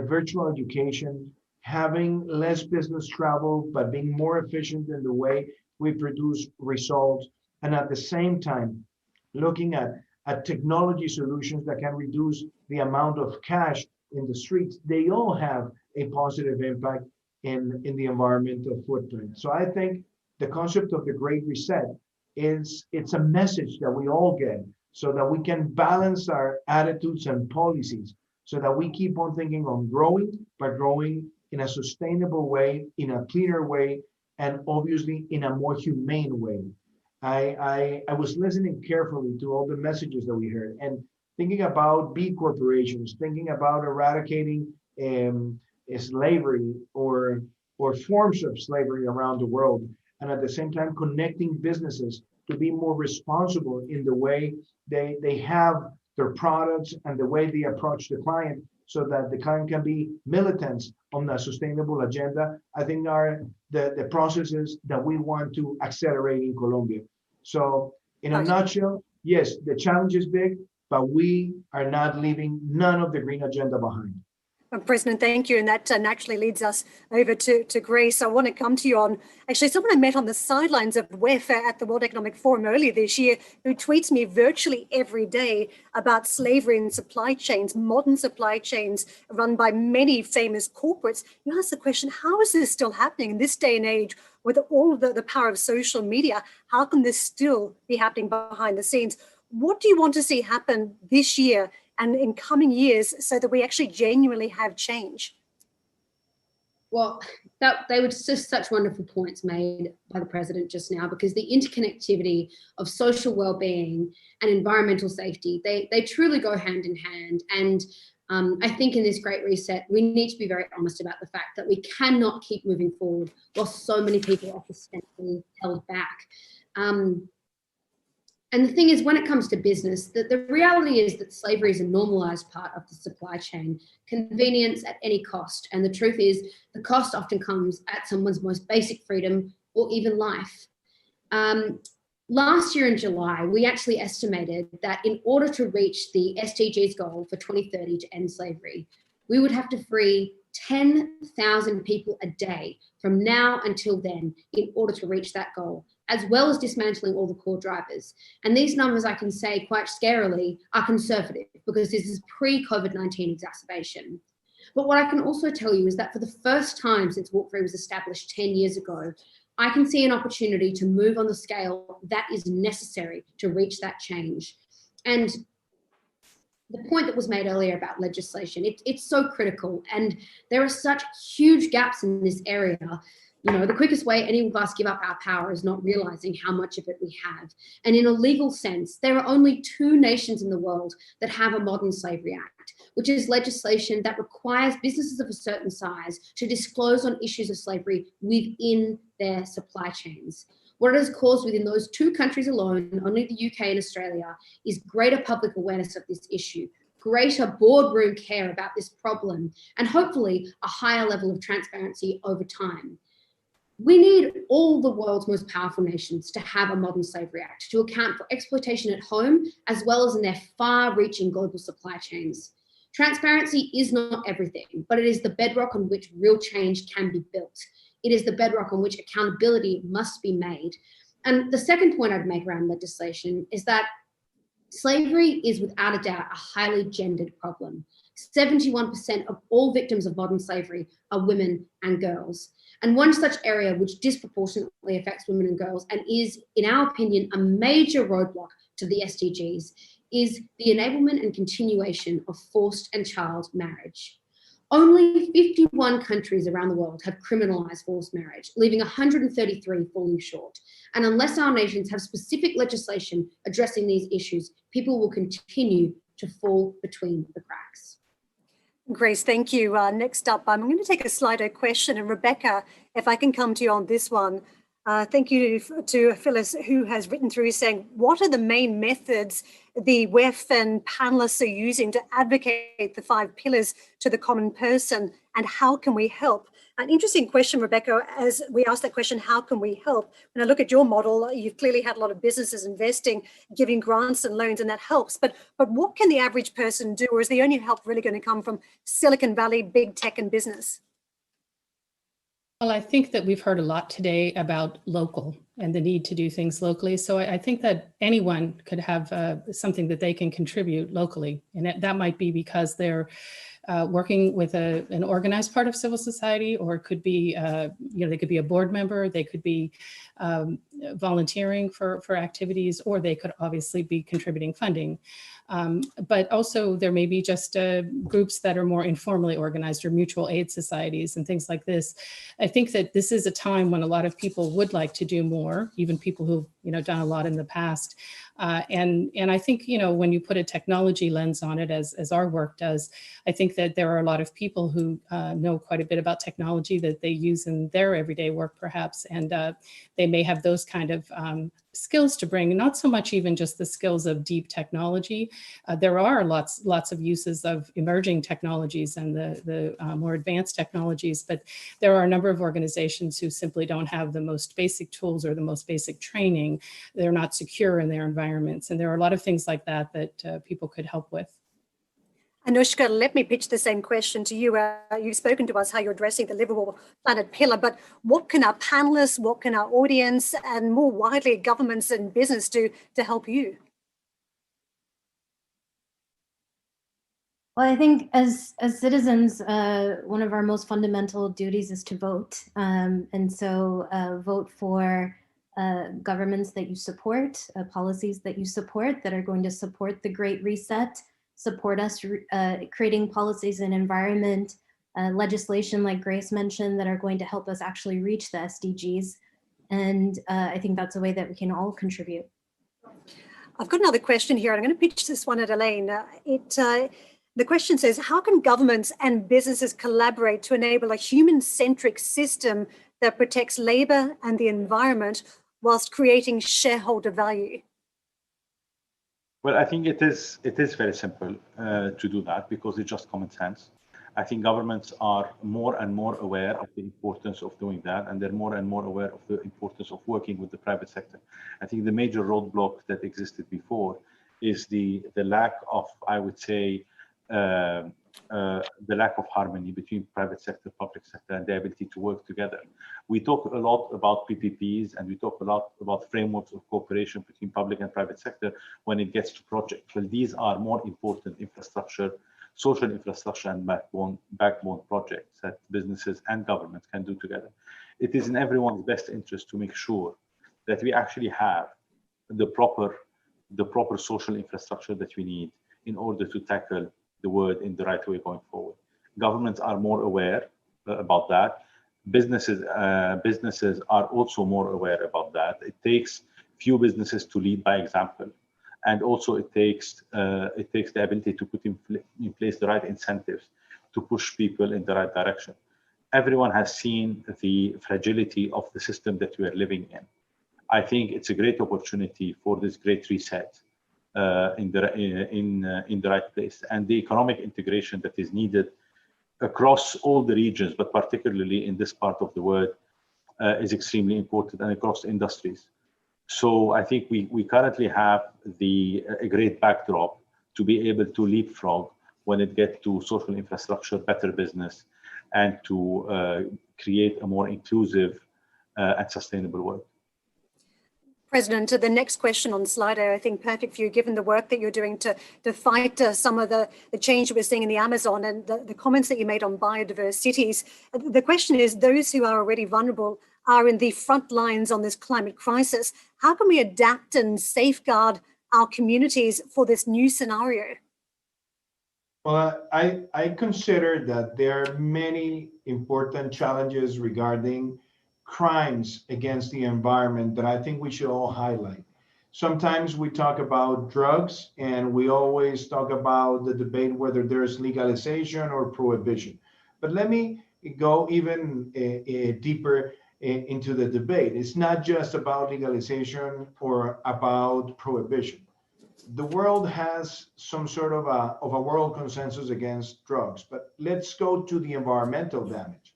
virtual education, having less business travel, but being more efficient in the way we produce results, and at the same time, looking at technology solutions that can reduce the amount of cash in the streets, they all have a positive impact in the environmental footprint. So I think the concept of the Great Reset it's a message that we all get so that we can balance our attitudes and policies so that we keep on thinking on growing, but growing in a sustainable way, in a cleaner way, and obviously in a more humane way. I was listening carefully to all the messages that we heard and thinking about B corporations, thinking about eradicating slavery or forms of slavery around the world, and at the same time connecting businesses to be more responsible in the way they have their products and the way they approach the client, so that the client can be militants on the sustainable agenda, I think are the processes that we want to accelerate in Colombia. So in a nutshell, yes, the challenge is big, but we are not leaving none of the green agenda behind. President, thank you. And that naturally leads us over to Grace. I want to come to you on actually someone I met on the sidelines of WEF at the World Economic Forum earlier this year, who tweets me virtually every day about slavery and supply chains, modern supply chains run by many famous corporates. You ask the question, how is this still happening in this day and age with all the power of social media? How can this still be happening behind the scenes? What do you want to see happen this year and in coming years so that we actually genuinely have change? Well, they were just such wonderful points made by the president just now, because the interconnectivity of social well-being and environmental safety, they truly go hand in hand. And I think in this Great Reset, we need to be very honest about the fact that we cannot keep moving forward while so many people are ostensibly held back. And the thing is, when it comes to business, the reality is that slavery is a normalized part of the supply chain, convenience at any cost. And the truth is, the cost often comes at someone's most basic freedom or even life. Last year in July, we actually estimated that in order to reach the SDGs goal for 2030 to end slavery, we would have to free 10,000 people a day from now until then in order to reach that goal, as well as dismantling all the core drivers. And these numbers, I can say quite scarily, are conservative, because this is pre-COVID-19 exacerbation. But what I can also tell you is that for the first time since Walk-Free was established 10 years ago, I can see an opportunity to move on the scale that is necessary to reach that change. And the point that was made earlier about legislation, it's so critical. And there are such huge gaps in this area The quickest way any of us give up our power is not realizing how much of it we have. And in a legal sense, there are only 2 nations in the world that have a modern slavery act, which is legislation that requires businesses of a certain size to disclose on issues of slavery within their supply chains. What it has caused within those 2 countries alone, only the UK and Australia, is greater public awareness of this issue, greater boardroom care about this problem, and hopefully a higher level of transparency over time. We need all the world's most powerful nations to have a modern slavery act to account for exploitation at home, as well as in their far-reaching global supply chains. Transparency is not everything, but it is the bedrock on which real change can be built. It is the bedrock on which accountability must be made. And the second point I'd make around legislation is that slavery is without a doubt a highly gendered problem. 71% of all victims of modern slavery are women and girls. And one such area which disproportionately affects women and girls and is, in our opinion, a major roadblock to the SDGs is the enablement and continuation of forced and child marriage. Only 51 countries around the world have criminalized forced marriage, leaving 133 falling short. And unless our nations have specific legislation addressing these issues, people will continue to fall between the cracks. Grace, thank you. Next up, I'm going to take a Slido question. And Rebecca, if I can come to you on this one. Thank you to Phyllis, who has written through saying, what are the main methods the WEF and panelists are using to advocate the 5 pillars to the common person, and how can we help? An interesting question, Rebecca, as we ask that question, how can we help? When I look at your model, you've clearly had a lot of businesses investing, giving grants and loans, and that helps. But what can the average person do, or is the only help really going to come from Silicon Valley, big tech and business? Well, I think that we've heard a lot today about local and the need to do things locally. So I think that anyone could have something that they can contribute locally. And that might be because they're working with an organized part of civil society, or it could be, they could be a board member, they could be volunteering for activities, or they could obviously be contributing funding. But also there may be just groups that are more informally organized, or mutual aid societies and things like this. I think that this is a time when a lot of people would like to do more, even people who've done a lot in the past. And I think, when you put a technology lens on it, as our work does, I think that there are a lot of people who know quite a bit about technology that they use in their everyday work, perhaps, and they may have those kind of skills to bring, not so much even just the skills of deep technology. There are lots of uses of emerging technologies and the more advanced technologies, but there are a number of organizations who simply don't have the most basic tools or the most basic training. They're not secure in their environments. And there are a lot of things like that people could help with. Anushka, let me pitch the same question to you. You've spoken to us how you're addressing the livable planet pillar, but what can our panelists, what can our audience, and more widely governments and business do to help you? Well, I think as citizens, one of our most fundamental duties is to vote. And so vote for governments that you support, policies that you support that are going to support the Great Reset, support us creating policies and environment, legislation like Grace mentioned that are going to help us actually reach the SDGs. And I think that's a way that we can all contribute. I've got another question here. I'm going to pitch this one at Elaine. The question says, how can governments and businesses collaborate to enable a human-centric system that protects labor and the environment whilst creating shareholder value? Well, I think it is very simple to do that, because it's just common sense. I think governments are more and more aware of the importance of doing that, and they're more and more aware of the importance of working with the private sector. I think the major roadblock that existed before is the lack of, I would say, the lack of harmony between private sector, public sector, and the ability to work together. We talk a lot about PPPs, and we talk a lot about frameworks of cooperation between public and private sector when it gets to projects. Well, these are more important infrastructure, social infrastructure, and backbone projects that businesses and governments can do together. It is in everyone's best interest to make sure that we actually have the proper social infrastructure that we need in order to tackle the world in the right way going forward. Governments are more aware about that. businesses are also more aware about that. It takes few businesses to lead by example, and also it takes the ability to put in place the right incentives to push people in the right direction. Everyone has seen the fragility of the system that we are living in. I think it's a great opportunity for this great reset in the right place, and the economic integration that is needed across all the regions, but particularly in this part of the world, is extremely important, and across industries. So I think we currently have a great backdrop to be able to leapfrog when it gets to social infrastructure, better business, and to create a more inclusive and sustainable world. President, the next question on Slido, I think perfect for you, given the work that you're doing to fight some of the change we're seeing in the Amazon and the comments that you made on biodiverse cities. The question is, those who are already vulnerable are in the front lines on this climate crisis. How can we adapt and safeguard our communities for this new scenario? Well, I consider that there are many important challenges regarding crimes against the environment that I think we should all highlight. Sometimes we talk about drugs, and we always talk about the debate whether there's legalization or prohibition. But let me go even deeper into the debate. It's not just about legalization or about prohibition. The world has some sort of a world consensus against drugs, but let's go to the environmental damage.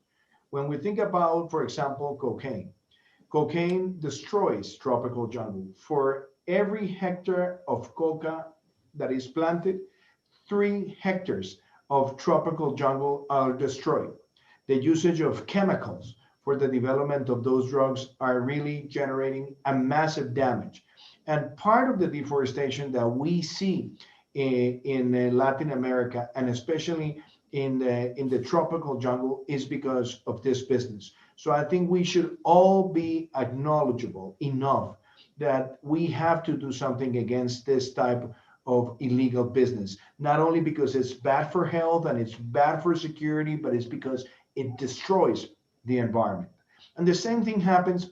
When we think about, for example, cocaine destroys tropical jungle. For every hectare of coca that is planted, 3 hectares of tropical jungle are destroyed. The usage of chemicals for the development of those drugs are really generating a massive damage. And part of the deforestation that we see in Latin America, and especially in the tropical jungle, is because of this business. So I think we should all be acknowledgeable enough that we have to do something against this type of illegal business, not only because it's bad for health and it's bad for security, but it's because it destroys the environment. And the same thing happens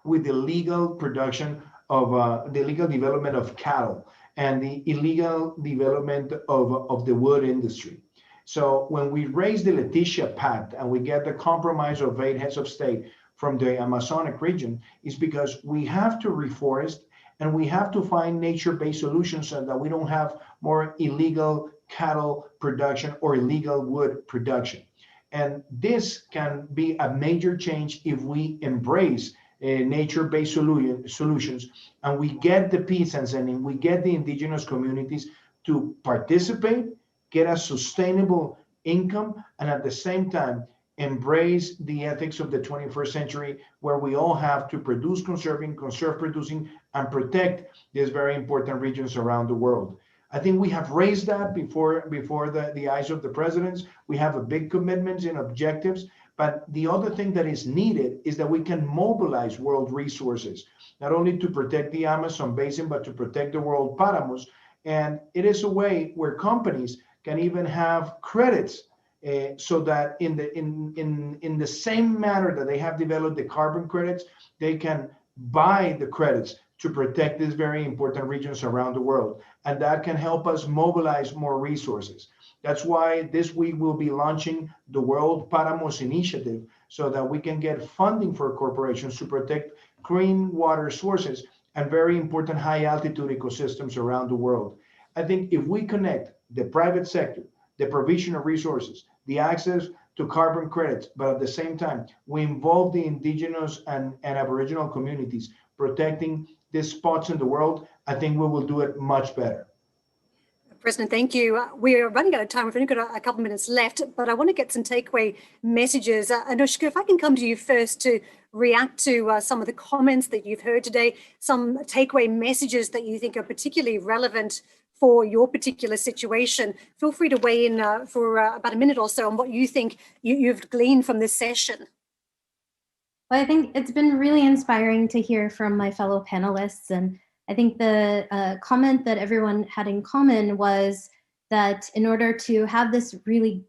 with the legal production of the illegal development of cattle and the illegal development of the wood industry. So when we raise the Leticia Pact and we get the compromise of 8 heads of state from the Amazonic region, is because we have to reforest and we have to find nature-based solutions so that we don't have more illegal cattle production or illegal wood production. And this can be a major change if we embrace nature-based solutions, and we get the peasants and we get the indigenous communities to participate, get a sustainable income, and at the same time embrace the ethics of the 21st century, where we all have to produce conserving, conserve producing, and protect these very important regions around the world. I think we have raised that before the eyes of the presidents. We have a big commitments and objectives. But the other thing that is needed is that we can mobilize world resources, not only to protect the Amazon basin, but to protect the world paramos. And it is a way where companies can even have credits so that in the same manner that they have developed the carbon credits, they can buy the credits to protect these very important regions around the world. And that can help us mobilize more resources. That's why this week we'll be launching the World Paramos Initiative so that we can get funding for corporations to protect clean water sources and very important high altitude ecosystems around the world. I think if we connect the private sector, the provision of resources, the access to carbon credits, but at the same time, we involve the indigenous and Aboriginal communities protecting these spots in the world, I think we will do it much better. President, thank you. We're running out of time. We've only got a couple minutes left, but I want to get some takeaway messages. Anushka, if I can come to you first to react to some of the comments that you've heard today, some takeaway messages that you think are particularly relevant for your particular situation. Feel free to weigh in for about a minute or so on what you think you've gleaned from this session. Well, I think it's been really inspiring to hear from my fellow panelists, and I think the comment that everyone had in common was that in order to have this really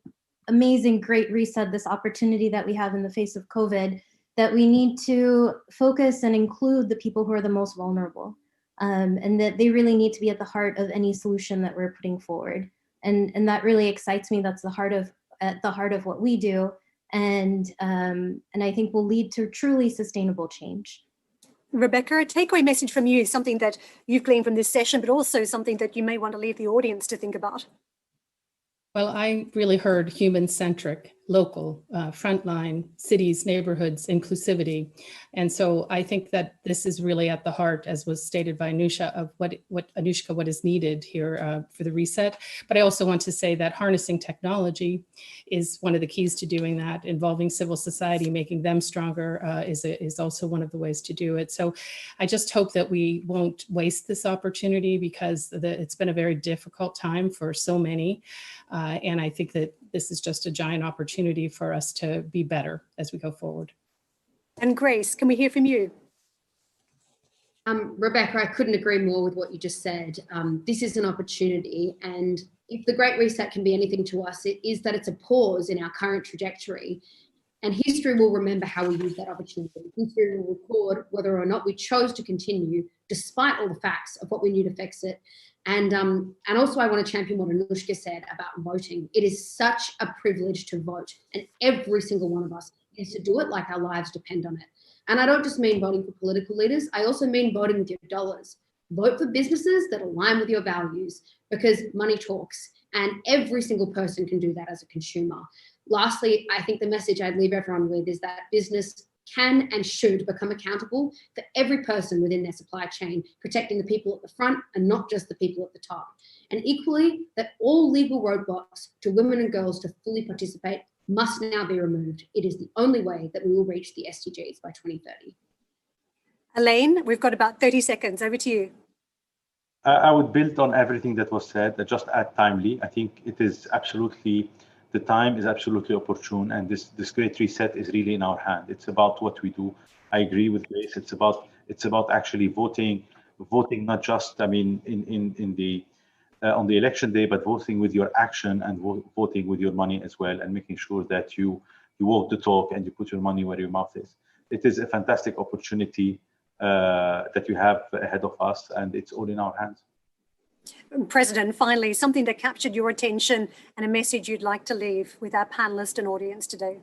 amazing Great Reset, this opportunity that we have in the face of COVID, that we need to focus and include the people who are the most vulnerable, and that they really need to be at the heart of any solution that we're putting forward. And that really excites me. That's at the heart of what we do, and I think will lead to truly sustainable change. Rebecca, a takeaway message from you, something that you've gleaned from this session, but also something that you may want to leave the audience to think about. Well, I really heard human-centric, local, frontline, cities, neighborhoods, inclusivity. And so I think that this is really at the heart, as was stated by Anoushka, of what is needed here for the reset. But I also want to say that harnessing technology is one of the keys to doing that. Involving civil society, making them stronger is also one of the ways to do it. So I just hope that we won't waste this opportunity, because it's been a very difficult time for so many. And I think that this is just a giant opportunity for us to be better as we go forward. And Grace, can we hear from you? Rebecca, I couldn't agree more with what you just said. This is an opportunity, and if the Great Reset can be anything to us, it is that it's a pause in our current trajectory, and history will remember how we used that opportunity. History will record whether or not we chose to continue, despite all the facts of what we knew to fix it. And also I want to champion what Anoushka said about voting. It is such a privilege to vote, and every single one of us needs to do it like our lives depend on it. And I don't just mean voting for political leaders, I also mean voting with your dollars. Vote for businesses that align with your values, because money talks, and every single person can do that as a consumer. Lastly, I think the message I'd leave everyone with is that business can and should become accountable for every person within their supply chain, protecting the people at the front and not just the people at the top. And equally, that all legal roadblocks to women and girls to fully participate must now be removed. It is the only way that we will reach the SDGs by 2030. Elaine, we've got about 30 seconds. Over to you. I would build on everything that was said, just add timely. I think it is absolutely, the time is absolutely opportune, and this Great Reset is really in our hand. It's about what we do. I agree with Grace. It's about actually voting not just, I mean, in the on the election day, but voting with your action and voting with your money as well, and making sure that you walk the talk and you put your money where your mouth is. It is a fantastic opportunity that you have ahead of us, and it's all in our hands. President, finally, something that captured your attention and a message you'd like to leave with our panelists and audience today.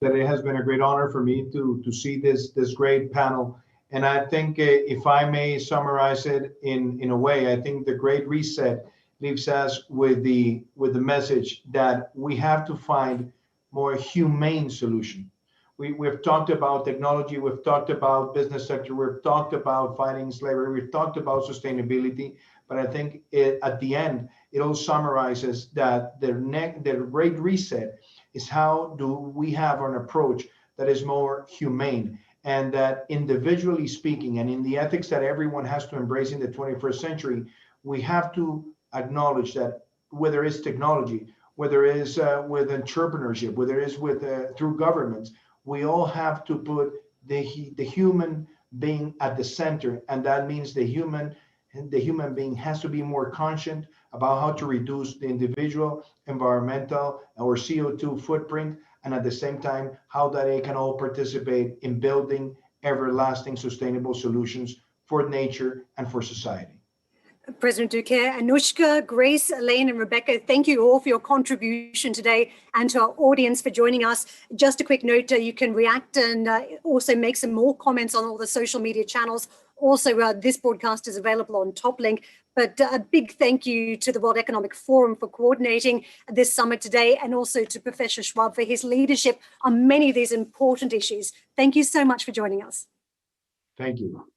That it has been a great honor for me to see this great panel. And I think if I may summarize it in a way, I think the Great Reset leaves us with the message that we have to find more humane solution. We've talked about technology, we've talked about business sector, we've talked about fighting slavery, we've talked about sustainability, but I think at the end, it all summarizes that the Great Reset is how do we have an approach that is more humane, and that individually speaking, and in the ethics that everyone has to embrace in the 21st century, we have to acknowledge that whether it's technology, whether it's with entrepreneurship, whether it's with through governments, we all have to put the human being at the center, and that means the human being has to be more conscious about how to reduce the individual environmental or CO2 footprint, and at the same time, how that they can all participate in building everlasting sustainable solutions for nature and for society. President Duque, Anoushka, Grace, Elaine, and Rebecca, thank you all for your contribution today, and to our audience for joining us. Just a quick note, you can react and also make some more comments on all the social media channels. Also, this broadcast is available on TopLink. But a big thank you to the World Economic Forum for coordinating this summit today, and also to Professor Schwab for his leadership on many of these important issues. Thank you so much for joining us. Thank you.